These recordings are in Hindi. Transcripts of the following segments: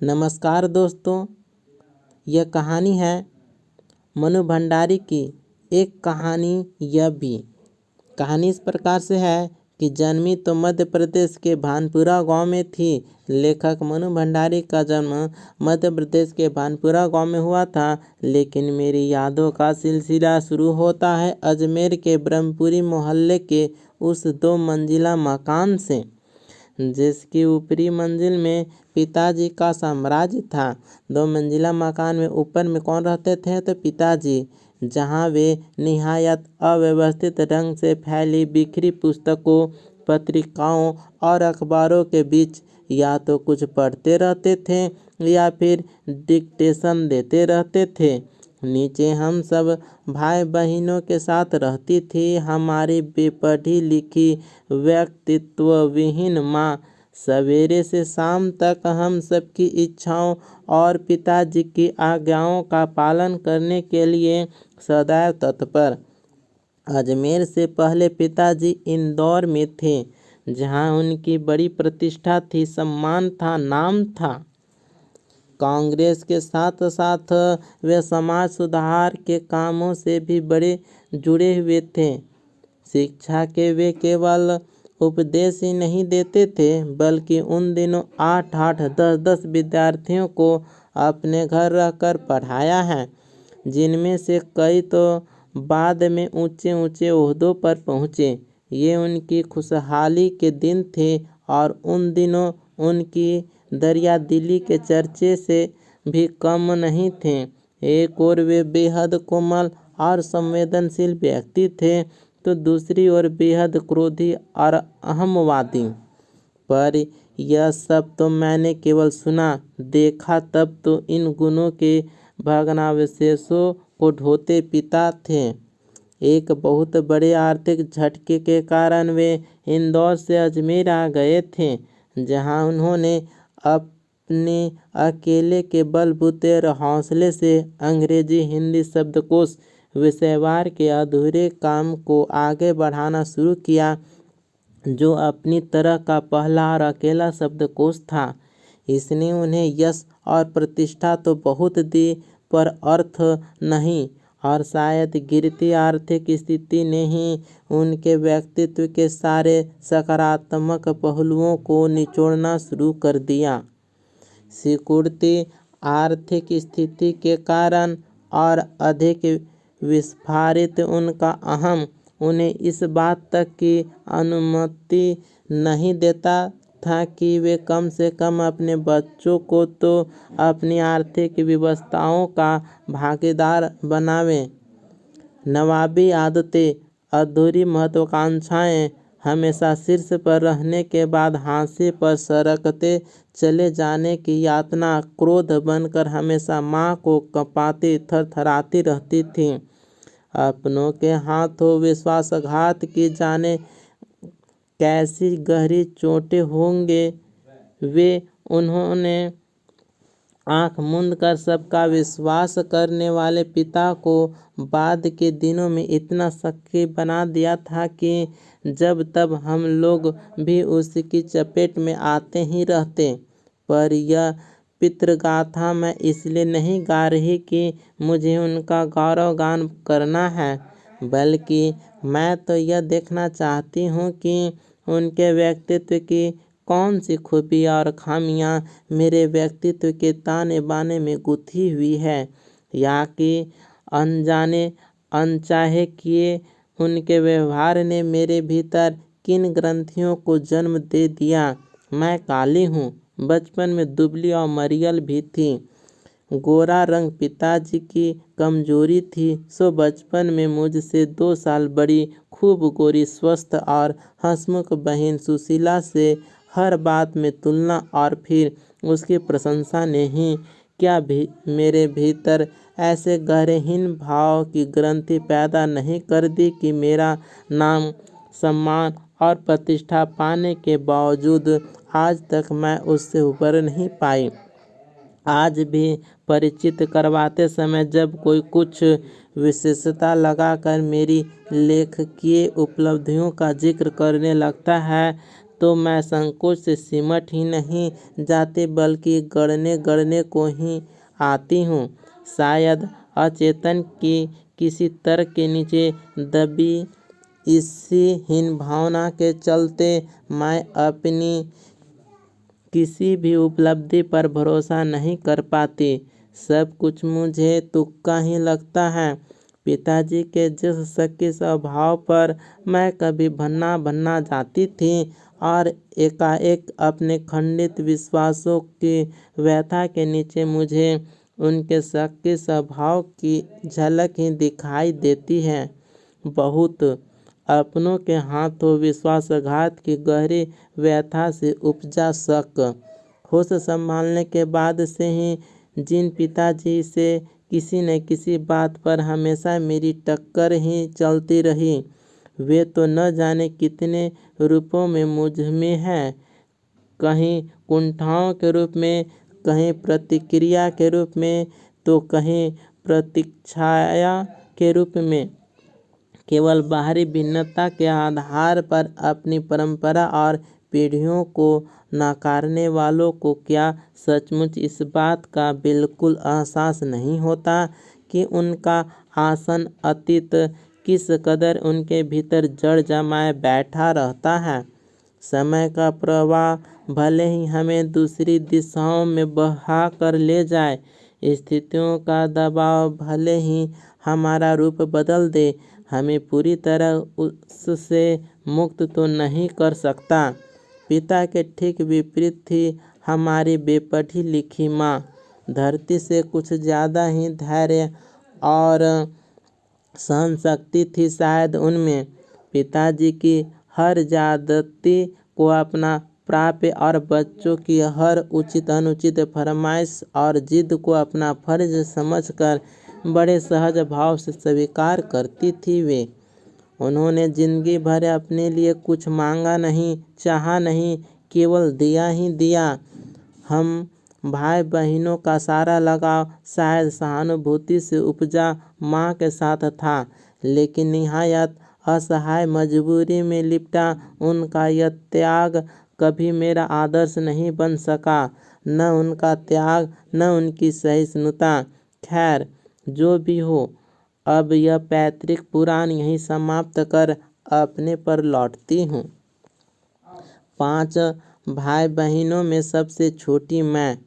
नमस्कार दोस्तों, यह कहानी है मनु भंडारी की। एक कहानी यह भी। कहानी इस प्रकार से है कि जन्मी तो मध्य प्रदेश के भानपुरा गांव में थी। लेखक मनु भंडारी का जन्म मध्य प्रदेश के भानपुरा गांव में हुआ था। लेकिन मेरी यादों का सिलसिला शुरू होता है अजमेर के ब्रह्मपुरी मोहल्ले के उस 2 मंजिला मकान से, जिसकी ऊपरी मंजिल में पिताजी का साम्राज्य था। 2 मंजिला मकान में ऊपर में कौन रहते थे? तो पिताजी, जहाँ वे निहायत अव्यवस्थित ढंग से फैली बिखरी पुस्तकों, पत्रिकाओं और अखबारों के बीच या तो कुछ पढ़ते रहते थे या फिर डिक्टेशन देते रहते थे। नीचे हम सब भाई बहनों के साथ रहती थी हमारी बेपढ़ी लिखी व्यक्तित्व विहीन माँ। सवेरे से शाम तक हम सबकी इच्छाओं और पिताजी की आज्ञाओं का पालन करने के लिए सदैव तत्पर। अजमेर से पहले पिताजी इंदौर में थे, जहाँ उनकी बड़ी प्रतिष्ठा थी, सम्मान था, नाम था। कांग्रेस के साथ साथ वे समाज सुधार के कामों से भी बड़े जुड़े हुए थे। शिक्षा के वे केवल उपदेश ही नहीं देते थे, बल्कि उन दिनों 8-8, 10-10 विद्यार्थियों को अपने घर रहकर पढ़ाया है, जिनमें से कई तो बाद में ऊंचे ऊंचे ओहदों पर पहुँचे। ये उनकी खुशहाली के दिन थे और उन दिनों उनकी दरिया दिली के चर्चे से भी कम नहीं थे। एक ओर वे बेहद कोमल और संवेदनशील व्यक्ति थे, तो दूसरी ओर बेहद क्रोधी और अहमवादी। पर यह सब तो मैंने केवल सुना, देखा तब तो इन गुणों के भग्नावशेषों को ढोते पिता थे। एक बहुत बड़े आर्थिक झटके के कारण वे इंदौर से अजमेर आ गए थे, जहां उन्होंने अपने अकेले के बलबूते और हौसले से अंग्रेजी हिंदी शब्दकोश विषयवार के अधूरे काम को आगे बढ़ाना शुरू किया, जो अपनी तरह का पहला और अकेला शब्दकोश था। इसने उन्हें यश और प्रतिष्ठा तो बहुत दी, पर अर्थ नहीं, और शायद गिरती आर्थिक स्थिति ने ही उनके व्यक्तित्व के सारे सकारात्मक पहलुओं को निचोड़ना शुरू कर दिया। सिकुड़ती आर्थिक स्थिति के कारण और अधिक विस्फारित उनका अहम उन्हें इस बात तक की अनुमति नहीं देता था कि वे कम से कम अपने बच्चों को तो अपनी आर्थिक व्यवस्थाओं का भागीदार बनावें। नवाबी आदतें, अधूरी महत्वाकांक्षाएं, हमेशा शीर्ष पर रहने के बाद हाशिए पर सरकते चले जाने की यातना क्रोध बनकर हमेशा माँ को कँपाती थरथराती रहती थी। अपनों के हाथों विश्वासघात की जाने कैसी गहरी चोटें होंगे। उन्होंने आंख मूंद कर सबका विश्वास करने वाले पिता को बाद के दिनों में इतना शक्की बना दिया था कि जब तब हम लोग भी उसकी चपेट में आते ही रहते। पर यह पितृगाथा मैं इसलिए नहीं गा रही कि मुझे उनका गौरवगान करना है, बल्कि मैं तो यह देखना चाहती हूँ कि उनके व्यक्तित्व की कौन सी खूबियाँ और खामियाँ मेरे व्यक्तित्व के ताने बाने में गुथी हुई है, या कि अनजाने अनचाहे किए उनके व्यवहार ने मेरे भीतर किन ग्रंथियों को जन्म दे दिया। मैं काली हूँ, बचपन में दुबली और मरियल भी थी। गोरा रंग पिताजी की कमजोरी थी, सो बचपन में मुझसे 2 साल बड़ी खूब गोरी, स्वस्थ और हंसमुख बहन सुशीला से हर बात में तुलना और फिर उसकी प्रशंसा ने ही क्या भी मेरे भीतर ऐसे गहरेहीन भाव की ग्रंथि पैदा नहीं कर दी कि मेरा नाम, सम्मान और प्रतिष्ठा पाने के बावजूद आज तक मैं उससे उबर नहीं पाई। आज भी परिचित करवाते समय जब कोई कुछ विशेषता लगाकर मेरी लेखकीय उपलब्धियों का जिक्र करने लगता है, तो मैं संकोच से सिमट ही नहीं जाती बल्कि गड़ने गड़ने को ही आती हूँ। शायद अचेतन की किसी तर्क के नीचे दबी इसी हीन भावना के चलते मैं अपनी किसी भी उपलब्धि पर भरोसा नहीं कर पाती। सब कुछ मुझे तुक्का ही लगता है। पिताजी के जिस शक्की स्वभाव पर मैं कभी भन्ना भन्ना जाती थी और एकाएक अपने खंडित विश्वासों की व्यथा के नीचे मुझे उनके शक्की स्वभाव की झलक ही दिखाई देती है। बहुत अपनों के हाथों विश्वासघात की गहरी व्यथा से उपजा शक। होश संभालने के बाद से ही जिन पिताजी से किसी न किसी बात पर हमेशा मेरी टक्कर ही चलती रही, वे तो न जाने कितने रूपों में मुझ में हैं। कहीं कुंठाओं के रूप में, कहीं प्रतिक्रिया के रूप में, तो कहीं प्रतीक्षाया के रूप में। केवल बाहरी भिन्नता के आधार पर अपनी परंपरा और पीढ़ियों को नकारने वालों को क्या सचमुच इस बात का बिल्कुल एहसास नहीं होता कि उनका आसन अतीत किस कदर उनके भीतर जड़ जमाए बैठा रहता है। समय का प्रवाह भले ही हमें दूसरी दिशाओं में बहा कर ले जाए, स्थितियों का दबाव भले ही हमारा रूप बदल दे, हमें पूरी तरह उससे मुक्त तो नहीं कर सकता। पिता के ठीक विपरीत थी हमारी बेपढ़ी लिखी माँ। धरती से कुछ ज़्यादा ही धैर्य और सहन शक्ति थी शायद उनमें। पिताजी की हर ज्यादती को अपना प्राप्य और बच्चों की हर उचित अनुचित फरमाइश और जिद को अपना फर्ज समझकर बड़े सहज भाव से स्वीकार करती थी वे। उन्होंने जिंदगी भर अपने लिए कुछ मांगा नहीं, चाहा नहीं, केवल दिया ही दिया। हम भाई बहनों का सारा लगाव शायद सहानुभूति से उपजा माँ के साथ था, लेकिन निहायत असहाय मजबूरी में लिपटा उनका यह त्याग कभी मेरा आदर्श नहीं बन सका। न उनका त्याग, न उनकी सहिष्णुता। खैर, जो भी हो, अब यह पैतृक पुराण यहीं समाप्त कर अपने पर लौटती हूँ। 5 भाई बहनों में सबसे छोटी मैं।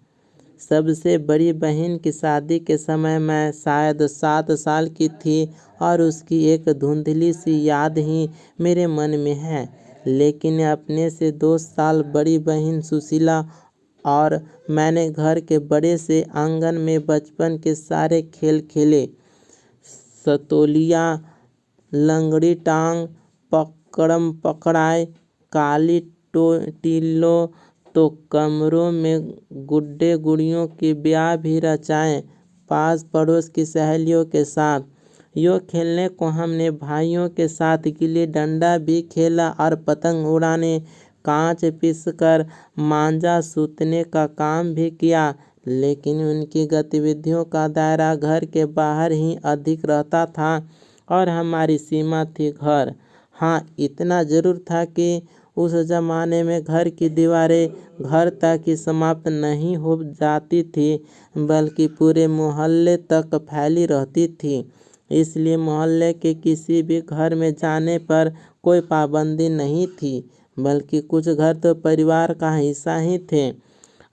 सबसे बड़ी बहन की शादी के समय मैं शायद 7 साल की थी और उसकी एक धुंधली सी याद ही मेरे मन में है। लेकिन अपने से 2 साल बड़ी बहन सुशीला और मैंने घर के बड़े से आंगन में बचपन के सारे खेल खेले। सतोलिया, लंगड़ी टांग, पकड़म पकड़ाई, काली टिल्लो, तो कमरों में गुड्डे गुड़ियों के ब्याह भी रचाए पास पड़ोस की सहेलियों के साथ। यो खेलने को हमने भाइयों के साथ गिल्ली डंडा भी खेला और पतंग उड़ाने, कांच पीसकर मांझा सूतने का काम भी किया। लेकिन उनकी गतिविधियों का दायरा घर के बाहर ही अधिक रहता था और हमारी सीमा थी घर। हाँ, इतना जरूर था कि उस जमाने में घर की दीवारें घर तक ही समाप्त नहीं हो जाती थी, बल्कि पूरे मोहल्ले तक फैली रहती थी। इसलिए मोहल्ले के किसी भी घर में जाने पर कोई पाबंदी नहीं थी, बल्कि कुछ घर तो परिवार का हिस्सा ही थे।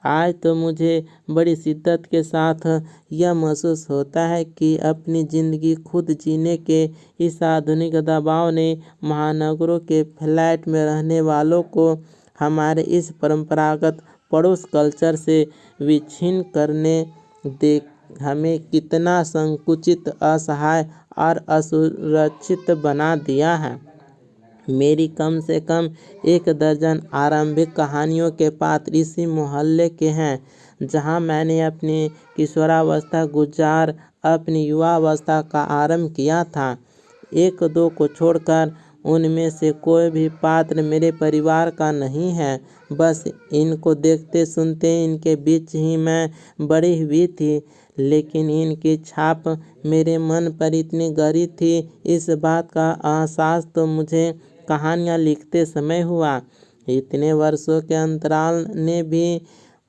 आज तो मुझे बड़ी शिद्दत के साथ यह महसूस होता है कि अपनी ज़िंदगी खुद जीने के इस आधुनिक दबाव ने महानगरों के फ्लैट में रहने वालों को हमारे इस परंपरागत पड़ोस कल्चर से विच्छिन्न करने दे हमें कितना संकुचित, असहाय और असुरक्षित बना दिया है। मेरी कम से कम 1 दर्जन आरंभिक कहानियों के पात्र इसी मोहल्ले के हैं, जहां मैंने अपनी किशोरावस्था गुजार अपनी युवावस्था का आरंभ किया था। 1-2 को छोड़कर उनमें से कोई भी पात्र मेरे परिवार का नहीं है। बस इनको देखते सुनते इनके बीच ही मैं बड़ी हुई थी, लेकिन इनकी छाप मेरे मन पर इतनी गहरी थी, इस बात का एहसास तो मुझे कहानियाँ लिखते समय हुआ। इतने वर्षों के अंतराल ने भी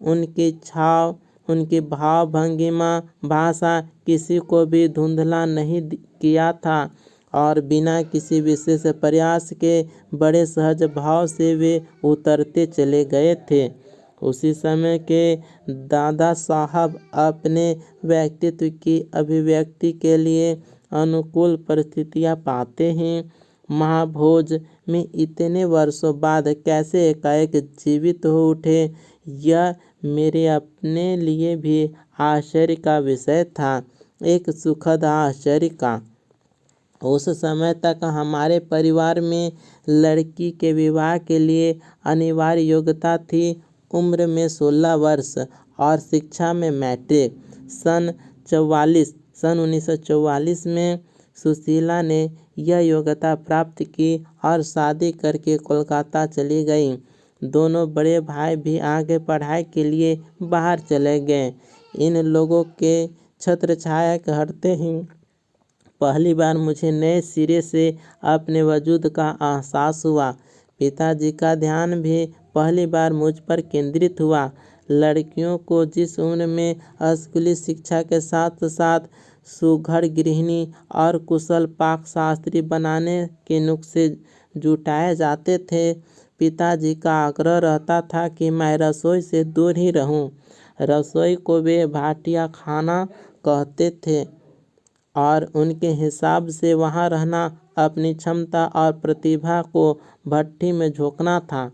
उनकी छाव, उनकी भाव भंगिमा, भाषा किसी को भी धुंधला नहीं किया था और बिना किसी विशेष प्रयास के बड़े सहज भाव से वे उतरते चले गए थे। उसी समय के दादा साहब अपने व्यक्तित्व की अभिव्यक्ति के लिए अनुकूल परिस्थितियां पाते हैं। महाभोज में इतने वर्षों बाद कैसे एकाएक जीवित हो उठे, यह मेरे अपने लिए भी आश्चर्य का विषय था, एक सुखद आश्चर्य का। उस समय तक हमारे परिवार में लड़की के विवाह के लिए अनिवार्य योग्यता थी उम्र में 16 वर्ष और शिक्षा में मैट्रिक। सन 1944 में सुशीला ने यह योग्यता प्राप्त की और शादी करके कोलकाता चली गई। दोनों बड़े भाई भी आगे पढ़ाई के लिए बाहर चले गए। इन लोगों के छत्र छाया के हटते ही पहली बार मुझे नए सिरे से अपने वजूद का एहसास हुआ। पिताजी का ध्यान भी पहली बार मुझ पर केंद्रित हुआ। लड़कियों को जिस उम्र में स्कूली शिक्षा के साथ साथ सुघड़ गृहिणी और कुशल पाक शास्त्री बनाने के नुस्खे जुटाए जाते थे, पिताजी का आग्रह रहता था कि मैं रसोई से दूर ही रहूं। रसोई को वे भाटिया खाना कहते थे और उनके हिसाब से वहां रहना अपनी क्षमता और प्रतिभा को भट्ठी में झोंकना था।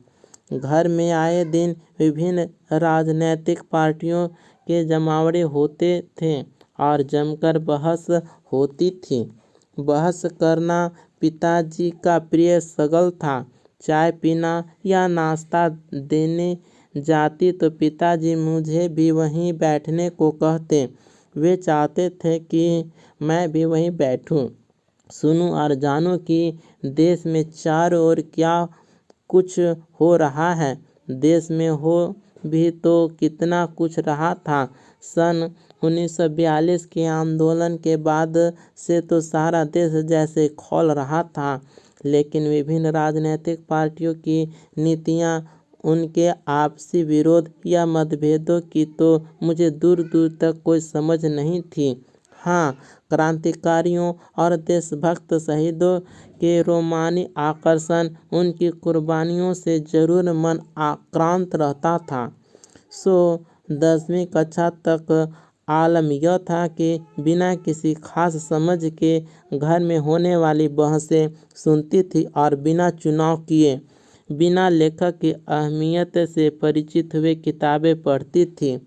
घर में आए दिन विभिन्न राजनीतिक पार्टियों के जमावड़े होते थे और जमकर बहस होती थी। बहस करना पिताजी का प्रिय शगल था। चाय पीना या नाश्ता देने जाती तो पिताजी मुझे भी वहीं बैठने को कहते। वे चाहते थे कि मैं भी वहीं बैठूं, सुनूं और जानूं कि देश में चारों ओर क्या कुछ हो रहा है। देश में हो भी तो कितना कुछ रहा था। सन 1942 के आंदोलन के बाद से तो सारा देश जैसे खौल रहा था, लेकिन विभिन्न राजनीतिक पार्टियों की नीतियां, उनके आपसी विरोध या मतभेदों की तो मुझे दूर दूर तक कोई समझ नहीं थी। हाँ, क्रांतिकारियों और देशभक्त शहीदों के रोमानी आकर्षण, उनकी कुर्बानियों से जरूर मन आक्रांत रहता था। सो 10वीं कक्षा तक आलम यह था कि बिना किसी खास समझ के घर में होने वाली बहसें सुनती थी और बिना चुनाव किए, बिना लेखक की अहमियत से परिचित हुए किताबें पढ़ती थी।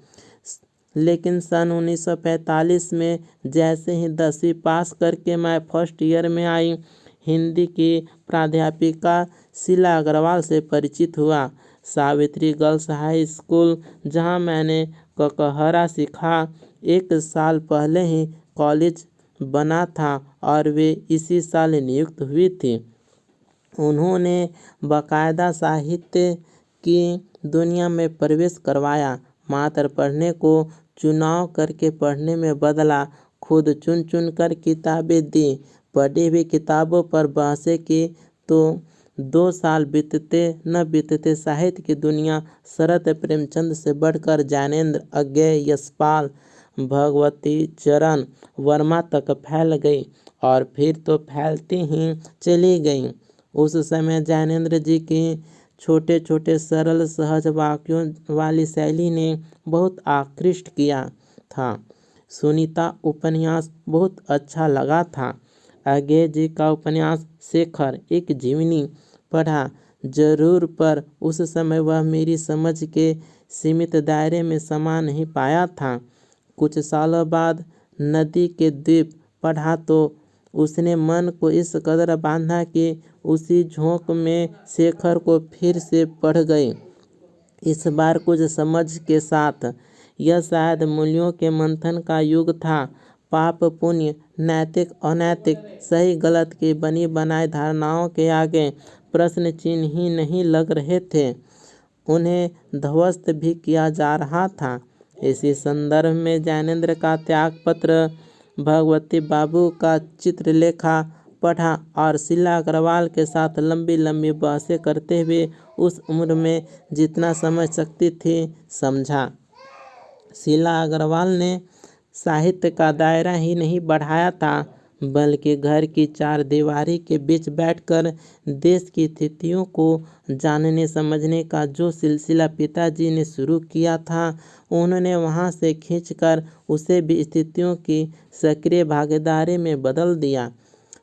लेकिन सन 1945 में जैसे ही 10वीं पास करके मैं फर्स्ट ईयर में आई, हिंदी की प्राध्यापिका शीला अग्रवाल से परिचित हुआ। सावित्री गर्ल्स हाई स्कूल, जहां मैंने ककहरा सीखा, 1 साल पहले ही कॉलेज बना था और वे इसी साल नियुक्त हुई थी। उन्होंने बाकायदा साहित्य की दुनिया में प्रवेश करवाया, मात्र पढ़ने को चुनाव करके पढ़ने में बदला, खुद चुन चुन कर किताबें दी, पढ़ी हुई किताबों पर बहसें की, तो 2 साल बीतते न बीतते साहित्य की दुनिया शरत प्रेमचंद से बढ़कर ज्ञानेंद्र, अज्ञेय, यशपाल, भगवती चरण वर्मा तक फैल गई और फिर तो फैलती ही चली गई। उस समय ज्ञानेंद्र जी की छोटे छोटे सरल सहज वाक्यों वाली शैली ने बहुत आकृष्ट किया था। सुनीता उपन्यास बहुत अच्छा लगा था। अज्ञेय जी का उपन्यास शेखर एक जीवनी पढ़ा जरूर, पर उस समय वह मेरी समझ के सीमित दायरे में समा नहीं पाया था। कुछ सालों बाद नदी के द्वीप पढ़ा तो उसने मन को इस कदर बांधा कि उसी झोंक में शेखर को फिर से पढ़ गई, इस बार कुछ समझ के साथ। यह शायद मूल्यों के मंथन का युग था। पाप पुण्य, नैतिक अनैतिक, सही गलत की बनी बनाई धारणाओं के आगे प्रश्न चिन्ह ही नहीं लग रहे थे, उन्हें ध्वस्त भी किया जा रहा था। इसी संदर्भ में ज्ञानेंद्र का त्याग पत्र, भगवती बाबू का चित्रलेखा, पढ़ा और शीला अग्रवाल के साथ लंबी लंबी बहसें करते हुए उस उम्र में जितना समझ सकती थी समझा। शीला अग्रवाल ने साहित्य का दायरा ही नहीं बढ़ाया था, बल्कि घर की चारदीवारी के बीच बैठकर देश की स्थितियों को जानने समझने का जो सिलसिला पिताजी ने शुरू किया था, उन्होंने वहां से खींचकर उसे भी स्थितियों की सक्रिय भागीदारी में बदल दिया।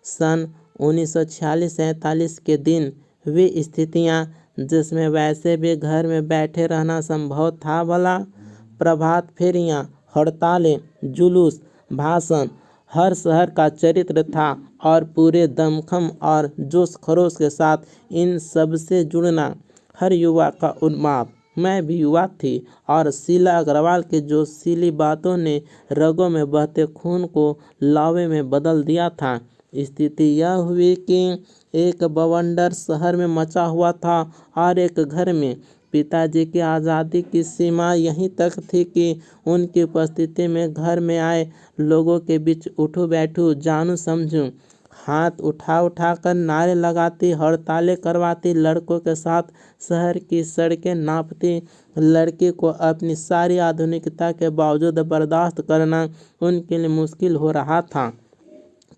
सन 1946-47 के दिन वे स्थितियां जिसमें वैसे भी घर में बैठे रहना संभव था भला। प्रभात फेरियां, हड़तालें, जुलूस, भाषण, हर शहर का चरित्र था और पूरे दमखम और जोश खरोश के साथ इन सब से जुड़ना हर युवा का उन्माद। मैं भी युवा थी और शीला अग्रवाल की जोशीली बातों ने रगों में बहते खून को लावे में बदल दिया था। स्थिति यह हुई कि एक बवंडर शहर में मचा हुआ था और एक घर में। पिताजी की आज़ादी की सीमा यहीं तक थी कि उनकी उपस्थिति में घर में आए लोगों के बीच उठूं बैठूं, जानूं समझूं, हाथ उठा कर नारे लगाती, हड़तालें करवाती, लड़कों के साथ शहर की सड़कें नापती। लड़की को अपनी सारी आधुनिकता के बावजूद बर्दाश्त करना उनके लिए मुश्किल हो रहा था,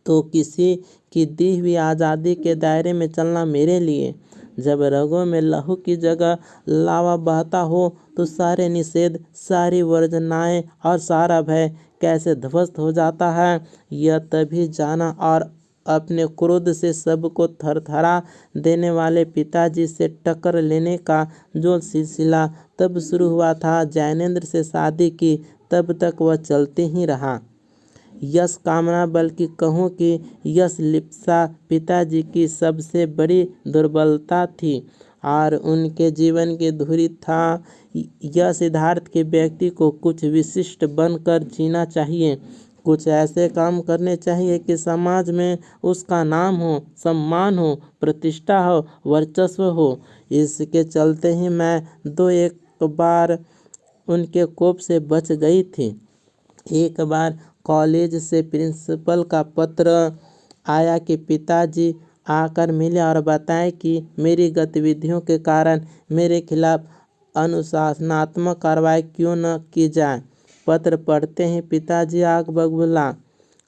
तो किसी की दी हुई आज़ादी के दायरे में चलना मेरे लिए। जब रगों में लहू की जगह लावा बहता हो तो सारे निषेध, सारी वर्जनाएं और सारा भय कैसे ध्वस्त हो जाता है, यह तभी जाना। और अपने क्रोध से सबको थरथरा देने वाले पिताजी से टक्कर लेने का जो सिलसिला तब शुरू हुआ था, जैनेंद्र से शादी की तब तक वह चलते ही रहा। यश कामना, बल्कि कहूँ कि यश लिप्सा पिताजी की सबसे बड़ी दुर्बलता थी और उनके जीवन की धुरी था। यह सिद्धार्थ के व्यक्ति को कुछ विशिष्ट बनकर जीना चाहिए, कुछ ऐसे काम करने चाहिए कि समाज में उसका नाम हो, सम्मान हो, प्रतिष्ठा हो, वर्चस्व हो। इसके चलते ही मैं 2-1 बार उनके कोप से बच गई थी। एक बार कॉलेज से प्रिंसिपल का पत्र आया कि पिताजी आकर मिले और बताएं कि मेरी गतिविधियों के कारण मेरे खिलाफ अनुशासनात्मक कार्रवाई क्यों न की जाए। पत्र पढ़ते ही पिताजी आग बबूला,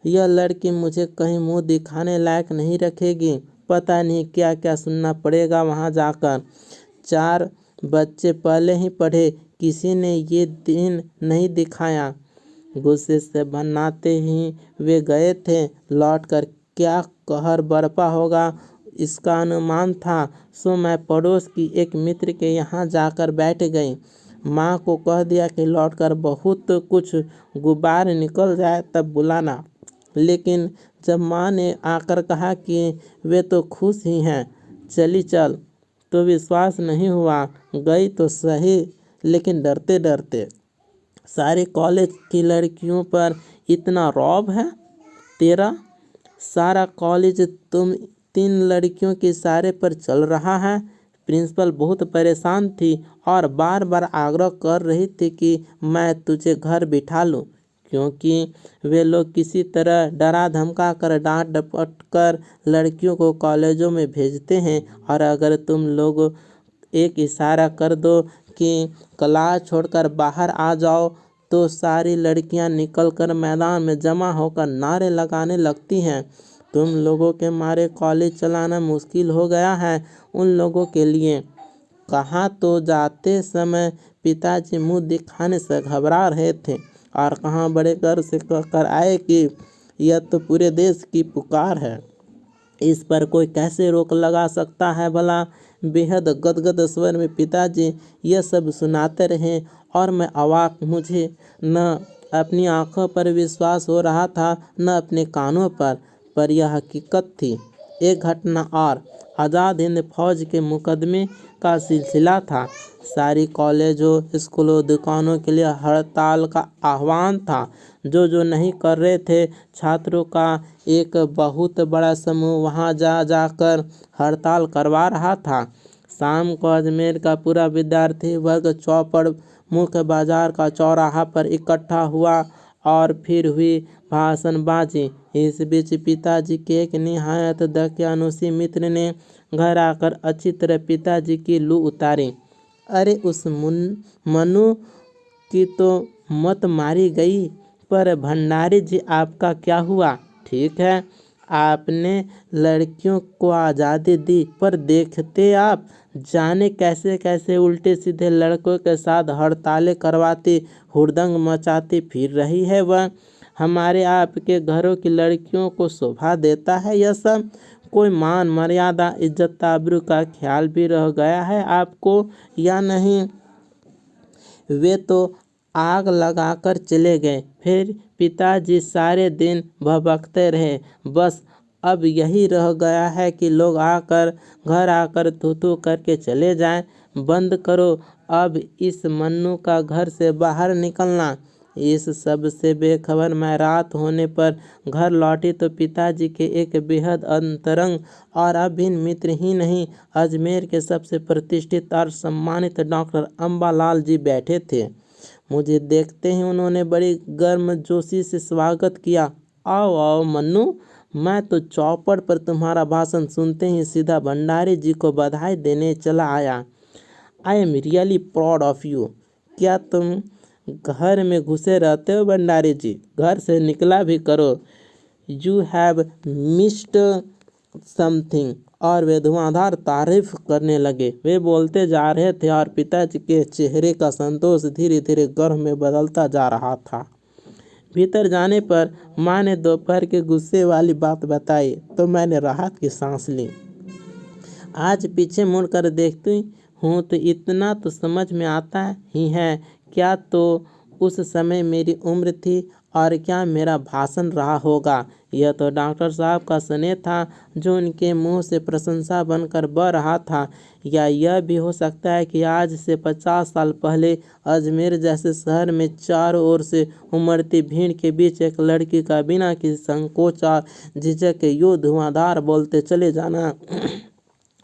यह लड़की मुझे कहीं मुंह दिखाने लायक नहीं रखेगी, पता नहीं क्या क्या सुनना पड़ेगा वहां जाकर। 4 बच्चे पहले ही पढ़े, किसी ने ये दिन नहीं दिखाया। गुस्से से भननाते ही वे गए थे, लौटकर क्या कहर बरपा होगा इसका अनुमान था। सो मैं पड़ोस की एक मित्र के यहाँ जाकर बैठ गई। माँ को कह दिया कि लौटकर बहुत कुछ गुब्बार निकल जाए तब बुलाना। लेकिन जब माँ ने आकर कहा कि वे तो खुश ही हैं, चली चल, तो विश्वास नहीं हुआ। गई तो सही, लेकिन डरते डरते। सारे कॉलेज की लड़कियों पर इतना रौब है तेरा? सारा कॉलेज तुम 3 लड़कियों के इशारे पर चल रहा है। प्रिंसिपल बहुत परेशान थी और बार बार आग्रह कर रही थी कि मैं तुझे घर बिठा लूं, क्योंकि वे लोग किसी तरह डरा धमका कर, डांट डपट कर लड़कियों को कॉलेजों में भेजते हैं। और अगर तुम लोग एक इशारा कर दो कि क्लास छोड़कर बाहर आ जाओ, तो सारी लड़कियां निकलकर मैदान में जमा होकर नारे लगाने लगती हैं। तुम लोगों के मारे कॉलेज चलाना मुश्किल हो गया है उन लोगों के लिए। कहाँ तो जाते समय पिताजी मुंह दिखाने से घबरा रहे थे और कहाँ बड़े घर से कहकर आए कि यह तो पूरे देश की पुकार है, इस पर कोई कैसे रोक लगा सकता है भला। बेहद गदगद स्वर में पिताजी यह सब सुनाते रहे और मैं अवाक। मुझे न अपनी आंखों पर विश्वास हो रहा था, न अपने कानों पर यह हकीकत थी। एक घटना और, आज़ाद हिंद फौज के मुकदमे का सिलसिला था। सारी कॉलेजों, स्कूलों, दुकानों के लिए हड़ताल का आह्वान था। जो नहीं कर रहे थे, छात्रों का एक बहुत बड़ा समूह वहां जाकर हड़ताल करवा रहा था। शाम को अजमेर का पूरा विद्यार्थी वर्ग चौपड़ मुख्य बाजार का चौराहा पर इकट्ठा हुआ और फिर हुई भाषणबाजी। इस बीच पिताजी के एक निहायत दकियानुसी मित्र ने घर आकर अच्छी तरह पिताजी की लू उतारी। अरे उस मनु की तो मत मारी गई, पर भंडारी जी आपका क्या हुआ? ठीक है, आपने लड़कियों को आज़ादी दी, पर देखते आप जाने कैसे कैसे उल्टे सीधे लड़कों के साथ हड़तालें करवाती हुड़दंग मचाती फिर रही है वह। हमारे आपके घरों की लड़कियों को शोभा देता है यह सब? कोई मान मर्यादा इज्जत आबरू का ख्याल भी रह गया है आपको या नहीं? वे तो आग लगाकर चले गए। फिर पिताजी सारे दिन भभकते रहे। बस अब यही रह गया है कि लोग घर आकर थू थू करके चले जाएं। बंद करो अब इस मन्नू का घर से बाहर निकलना। इस सब से बेखबर मैं रात होने पर घर लौटी तो पिताजी के एक बेहद अंतरंग और अभिन्न मित्र ही नहीं, अजमेर के सबसे प्रतिष्ठित और सम्मानित डॉक्टर अम्बालाल जी बैठे थे। मुझे देखते ही उन्होंने बड़ी गर्मजोशी से स्वागत किया। आओ आओ मन्नू, मैं तो चौपड़ पर तुम्हारा भाषण सुनते ही सीधा भंडारी जी को बधाई देने चला आया। I am really proud of you. क्या तुम घर में घुसे रहते हो भंडारी जी? घर से निकला भी करो। You have missed something. और वे धुआंधार तारीफ करने लगे। वे बोलते जा रहे थे और पिताजी के चेहरे का संतोष धीरे धीरे गर्व में बदलता जा रहा था। भीतर जाने पर माँ ने दोपहर के गुस्से वाली बात बताई तो मैंने राहत की सांस ली। आज पीछे मुड़कर देखती हूँ तो इतना तो समझ में आता ही है, क्या तो उस समय मेरी उम्र थी और क्या मेरा भाषण रहा होगा। यह तो डॉक्टर साहब का स्नेह था जो उनके मुंह से प्रशंसा बनकर बह रहा था, या यह भी हो सकता है कि आज से 50 साल पहले अजमेर जैसे शहर में चारों ओर से उमड़ती भीड़ के बीच एक लड़की का बिना किसी संकोच और झिझक के यूं धुआंधार बोलते चले जाना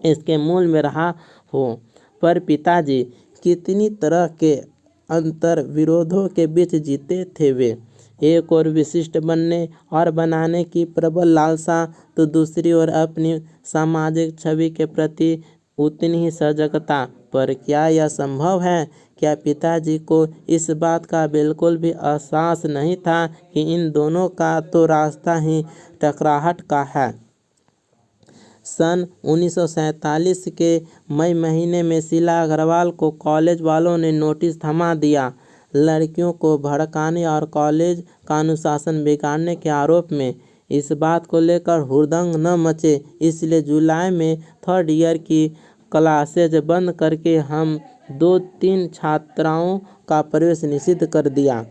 इसके मूल में रहा हो। पर पिताजी कितनी तरह के अंतर विरोधों के बीच जीते थे वे। एक और विशिष्ट बनने और बनाने की प्रबल लालसा, तो दूसरी ओर अपनी सामाजिक छवि के प्रति उतनी ही सजगता। पर क्या यह संभव है? क्या पिताजी को इस बात का बिल्कुल भी एहसास नहीं था कि इन दोनों का तो रास्ता ही टकराहट का है? सन 1947 के मई महीने में शीला अग्रवाल को कॉलेज वालों ने नोटिस थमा दिया, लड़कियों को भड़काने और कॉलेज का अनुशासन बिगाड़ने के आरोप में। इस बात को लेकर हुड़दंग न मचे, इसलिए जुलाई में 3rd ईयर की क्लासेज बंद करके हम 2-3 छात्राओं का प्रवेश निषिद्ध कर दिया।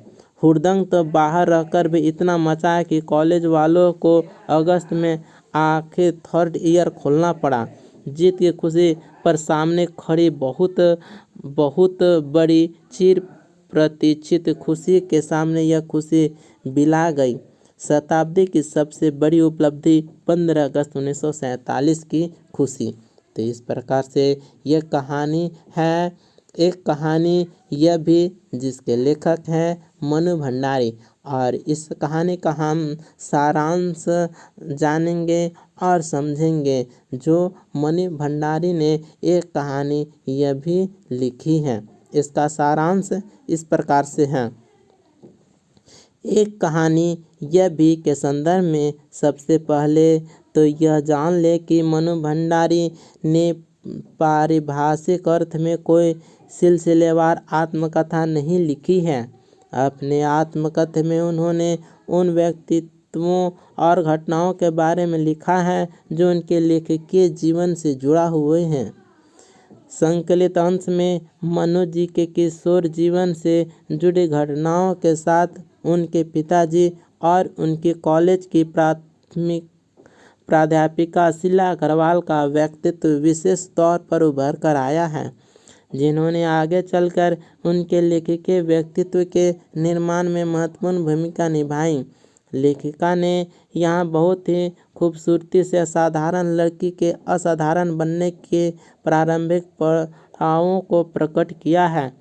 हुड़दंग तो बाहर रहकर भी इतना मचा कि कॉलेज वालों को अगस्त में आखिर 3rd ईयर खोलना पड़ा। जीत की खुशी पर सामने खड़ी बहुत बड़ी चिर प्रतीक्षित खुशी के सामने यह खुशी बिला गई। शताब्दी की सबसे बड़ी उपलब्धि 15 अगस्त 1947 की खुशी। तो इस प्रकार से यह कहानी है। एक कहानी यह भी जिसके लेखक हैं मनु भंडारी, और इस कहानी का हम सारांश जानेंगे और समझेंगे जो मनु भंडारी ने एक कहानी यह भी लिखी है। इसका सारांश इस प्रकार से है। एक कहानी यह भी के संदर्भ में सबसे पहले तो यह जान ले कि मनु भंडारी ने पारिभाषिक अर्थ में कोई सिलसिलेवार आत्मकथा नहीं लिखी है। अपने आत्मकथा में उन्होंने उन व्यक्तित्वों और घटनाओं के बारे में लिखा है जो उनके लेखकीय जीवन से जुड़ा हुए हैं। संकलित अंश में मनु जी के किशोर जीवन से जुड़ी घटनाओं के साथ उनके पिताजी और उनकी कॉलेज की प्राध्यापिका शीला अग्रवाल का व्यक्तित्व विशेष तौर पर उभर कर आया है, जिन्होंने आगे चलकर उनके लेखकीय व्यक्तित्व के निर्माण में महत्वपूर्ण भूमिका निभाई। लेखिका ने यहाँ बहुत ही खूबसूरती से असाधारण लड़की के असाधारण बनने के प्रारंभिक पड़ावों को प्रकट किया है।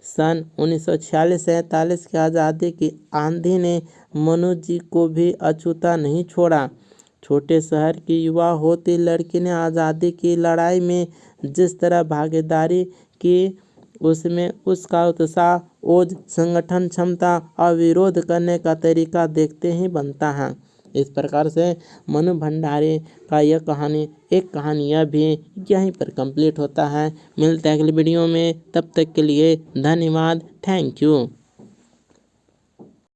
सन 1946-47 की आज़ादी की आंधी ने मनु जी को भी अछूता नहीं छोड़ा। छोटे शहर की युवा होती लड़की ने आज़ादी की लड़ाई में जिस तरह भागीदारी की, उसमें उसका उत्साह, ओज, संगठन क्षमता और विरोध करने का तरीका देखते ही बनता है। इस प्रकार से मनु भंडारी का यह कहानी यह भी यहीं पर कंप्लीट होता है। मिलते हैं अगली वीडियो में, तब तक के लिए धन्यवाद। Thank you.